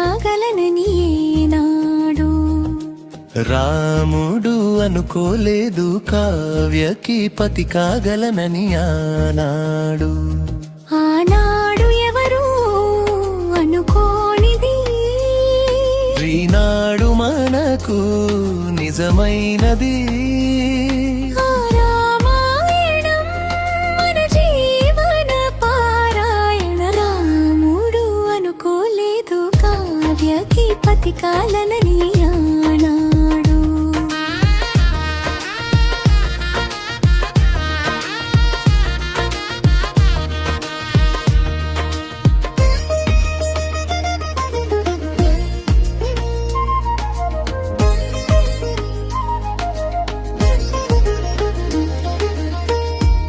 కాగలనని ఏనాడు రాముడు అనుకోలేదు కావ్యకి పతి కాగలనని ఆనాడు. ఆనాడు ఎవరు అనుకోనిది ఈనాడు మనకు నిజమైనది. రామాయణం మన జీవన పారాయణ. రాముడు అనుకోలేదు కావ్యకి పతి కాగలనని ఆనాడు.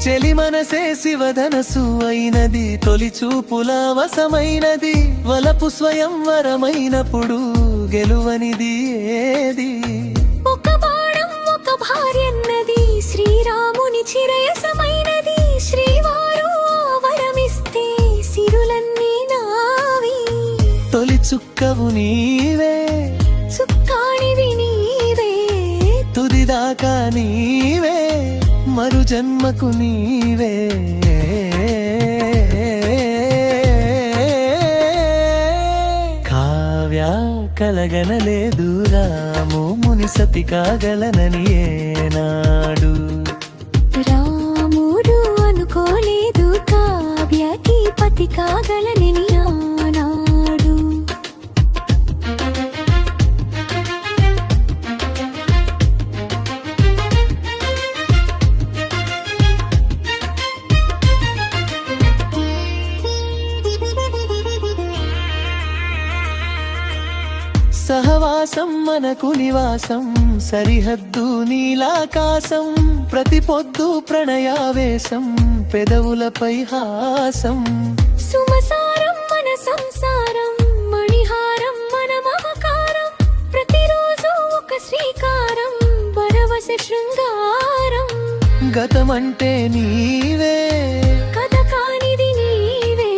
చెలి మనసే శివధనసు అయినది, తొలి చూపుల వశమైనది. వలపు స్వయంవరమైనప్పుడు గెలువనిది ఏది? ఒక బాణం ఒక భార్యన్నది, శ్రీరాముని చిరయసమైనది. శ్రీవారు వరమిస్తే సిరులన్నీ నావి. తొలి చుక్కవు నీవే, చుక్కాణివి నీవే, తుదిదాకా నీవే, మరు జన్మకు నీవే. కావ్య కలగనలేదు రాము ముని సతి కాగలనని ఏనాడు. రాముడు అనుకోలేదు కావ్యకి పతి కాగలనని ఆనాడు. సహవాసం మనకు నివాసం, సరిహద్దు నీలాకాశం. ప్రతి పొద్దు ప్రణయావేశం, పెదవులపై హాసం. సుమసారం మన సంసారం, మణిహారం మన మమకారం. ప్రతిరోజు ఒక శ్రీకారం, పరవశ శృంగారం. గతమంటే నీవే, కథ కానిది నీవే,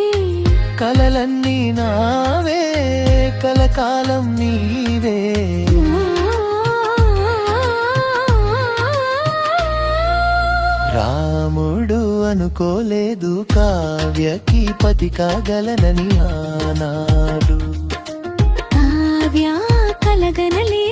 కలలన్నీ నావే, కలకాలం నీవే. రాముడు అనుకోలేదు కావ్యకి పతి కాగలనని ఆనాడు. కావ్య కలగనలే